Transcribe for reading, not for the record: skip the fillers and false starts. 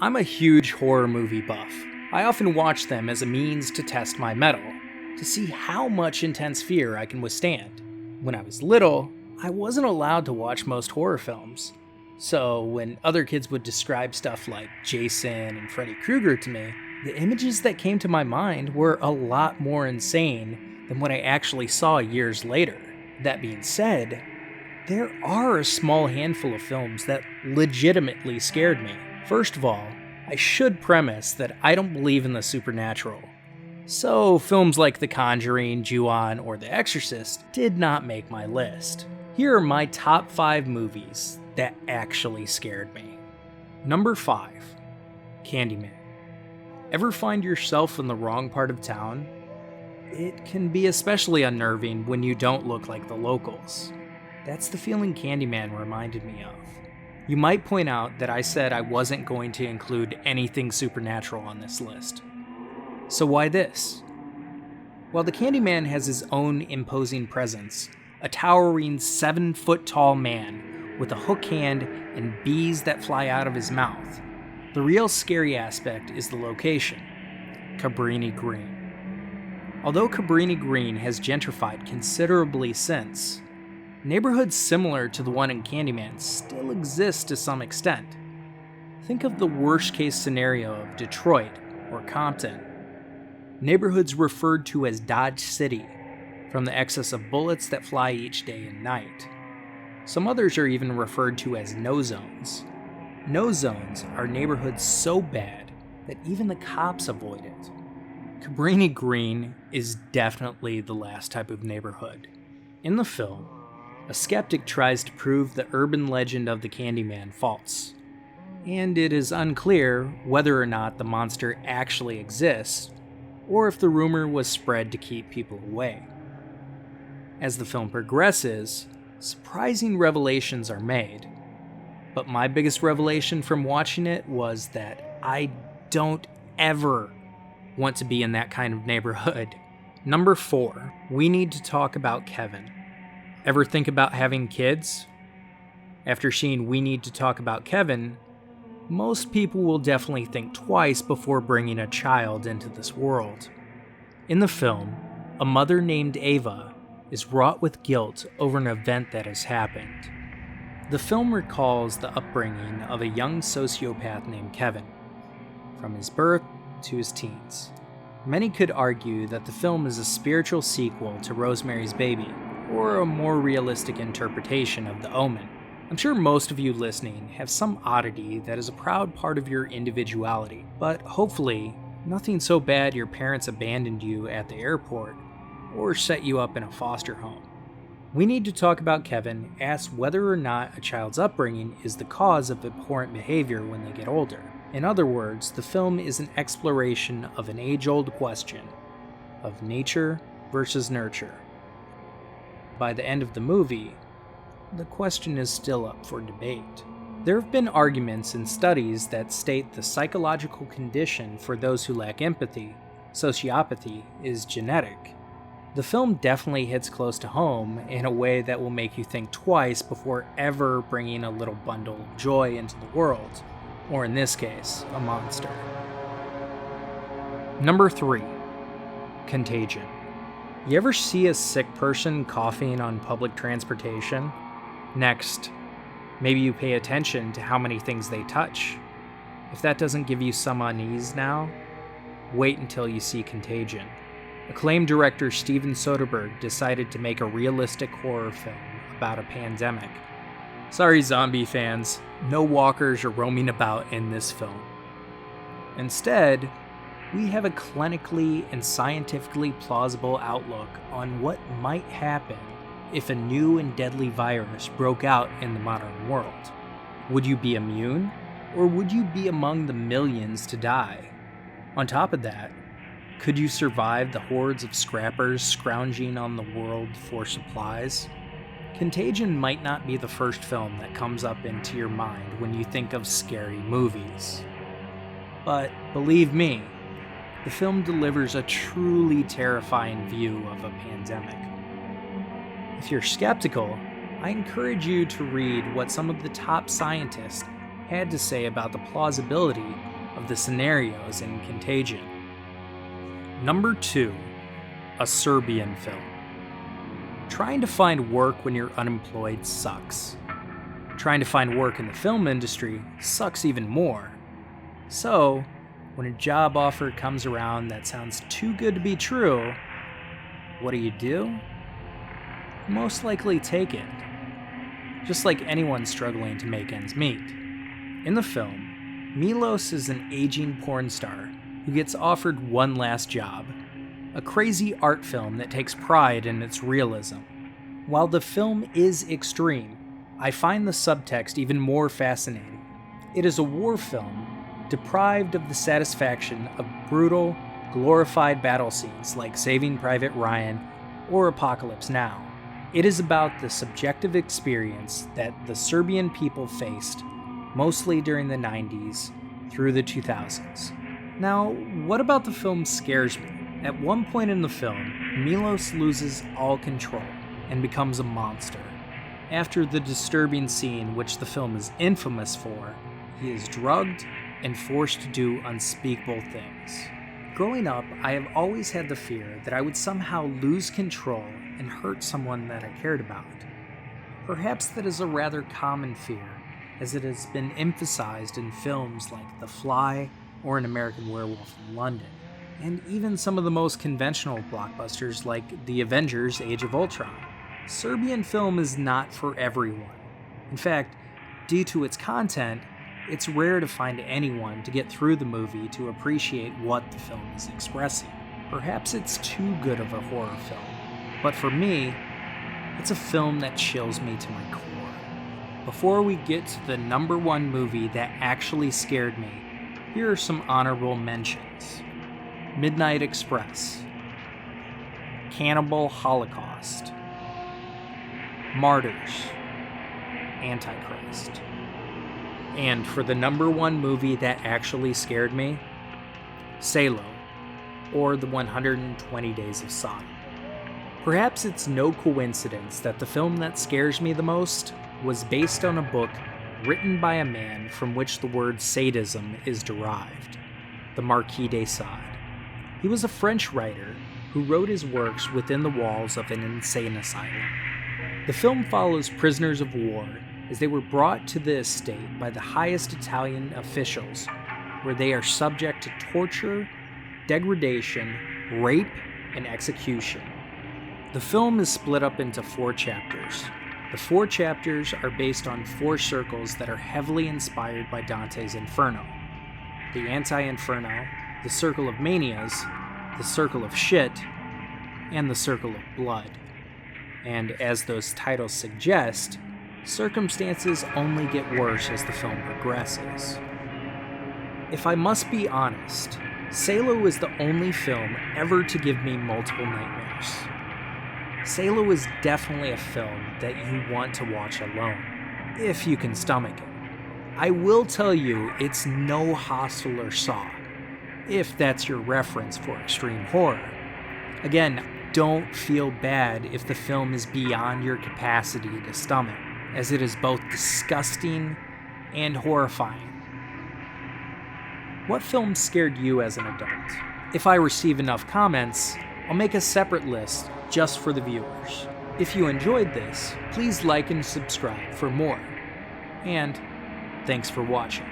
I'm a huge horror movie buff. I often watch them as a means to test my mettle, to see how much intense fear I can withstand. When I was little, I wasn't allowed to watch most horror films. So when other kids would describe stuff like Jason and Freddy Krueger to me, the images that came to my mind were a lot more insane than what I actually saw years later. That being said, there are a small handful of films that legitimately scared me. First of all, I should premise that I don't believe in the supernatural. So films like The Conjuring, Ju-on, or The Exorcist did not make my list. Here are my top 5 movies that actually scared me. Number 5, Candyman. Ever find yourself in the wrong part of town? It can be especially unnerving when you don't look like the locals. That's the feeling Candyman reminded me of. You might point out that I said I wasn't going to include anything supernatural on this list. So why this? Well, the Candyman has his own imposing presence, a towering 7-foot-tall man with a hook hand and bees that fly out of his mouth. The real scary aspect is the location, Cabrini Green. Although Cabrini Green has gentrified considerably since, neighborhoods similar to the one in Candyman still exist to some extent. Think of the worst-case scenario of Detroit or Compton. Neighborhoods referred to as Dodge City, from the excess of bullets that fly each day and night. Some others are even referred to as no zones. No zones are neighborhoods so bad that even the cops avoid it. Cabrini Green is definitely the last type of neighborhood. In the film, a skeptic tries to prove the urban legend of the Candyman false, and it is unclear whether or not the monster actually exists, or if the rumor was spread to keep people away. As the film progresses, surprising revelations are made, but my biggest revelation from watching it was that I don't ever want to be in that kind of neighborhood. Number 4, we need to talk about Kevin. Ever think about having kids? After seeing We Need to Talk About Kevin, most people will definitely think twice before bringing a child into this world. In the film, a mother named Ava is wrought with guilt over an event that has happened. The film recalls the upbringing of a young sociopath named Kevin, from his birth to his teens. Many could argue that the film is a spiritual sequel to Rosemary's Baby, or a more realistic interpretation of The Omen. I'm sure most of you listening have some oddity that is a proud part of your individuality, but hopefully nothing so bad your parents abandoned you at the airport or set you up in a foster home. We Need to Talk About Kevin asks whether or not a child's upbringing is the cause of abhorrent behavior when they get older. In other words, the film is an exploration of an age-old question of nature versus nurture. By the end of the movie, the question is still up for debate. There have been arguments and studies that state the psychological condition for those who lack empathy, sociopathy, is genetic. The film definitely hits close to home in a way that will make you think twice before ever bringing a little bundle of joy into the world, or in this case, a monster. Number 3, Contagion. You ever see a sick person coughing on public transportation? Next, maybe you pay attention to how many things they touch. If that doesn't give you some unease now, wait until you see Contagion. Acclaimed director Steven Soderbergh decided to make a realistic horror film about a pandemic. Sorry, zombie fans, no walkers are roaming about in this film. Instead, we have a clinically and scientifically plausible outlook on what might happen if a new and deadly virus broke out in the modern world. Would you be immune, or would you be among the millions to die? On top of that, could you survive the hordes of scrappers scrounging on the world for supplies? Contagion might not be the first film that comes up into your mind when you think of scary movies. But believe me, the film delivers a truly terrifying view of a pandemic. If you're skeptical, I encourage you to read what some of the top scientists had to say about the plausibility of the scenarios in Contagion. Number 2. A Serbian film. Trying to find work when you're unemployed sucks. Trying to find work in the film industry sucks even more. So, when a job offer comes around that sounds too good to be true, what do? Most likely take it. Just like anyone struggling to make ends meet. In the film, Milos is an aging porn star who gets offered one last job, a crazy art film that takes pride in its realism. While the film is extreme, I find the subtext even more fascinating. It is a war film deprived of the satisfaction of brutal, glorified battle scenes like Saving Private Ryan or Apocalypse Now. It is about the subjective experience that the Serbian people faced, mostly during the 90s through the 2000s. Now, what about the film scares me? At one point in the film, Milos loses all control and becomes a monster. After the disturbing scene which the film is infamous for, he is drugged and forced to do unspeakable things. Growing up, I have always had the fear that I would somehow lose control and hurt someone that I cared about. Perhaps that is a rather common fear, as it has been emphasized in films like The Fly or An American Werewolf in London, and even some of the most conventional blockbusters like The Avengers: Age of Ultron. Serbian film is not for everyone. In fact, due to its content, it's rare to find anyone to get through the movie to appreciate what the film is expressing. Perhaps it's too good of a horror film, but for me, it's a film that chills me to my core. Before we get to the number 1 movie that actually scared me, here are some honorable mentions. Midnight Express, Cannibal Holocaust, Martyrs, Antichrist. And for the number 1 movie that actually scared me, Salo, or The 120 Days of Sodom. Perhaps it's no coincidence that the film that scares me the most was based on a book written by a man from which the word sadism is derived, the Marquis de Sade. He was a French writer who wrote his works within the walls of an insane asylum. The film follows prisoners of war as they were brought to the estate by the highest Italian officials, where they are subject to torture, degradation, rape, and execution. The film is split up into 4 chapters. The 4 chapters are based on 4 circles that are heavily inspired by Dante's Inferno: the Anti-Inferno, the Circle of Manias, the Circle of Shit, and the Circle of Blood. And as those titles suggest, circumstances only get worse as the film progresses. If I must be honest, Salo is the only film ever to give me multiple nightmares. Salo is definitely a film that you want to watch alone, if you can stomach it. I will tell you it's no Hostel or Saw, if that's your reference for extreme horror. Again, don't feel bad if the film is beyond your capacity to stomach, as it is both disgusting and horrifying. What film scared you as an adult? If I receive enough comments, I'll make a separate list just for the viewers. If you enjoyed this, please like and subscribe for more. And thanks for watching.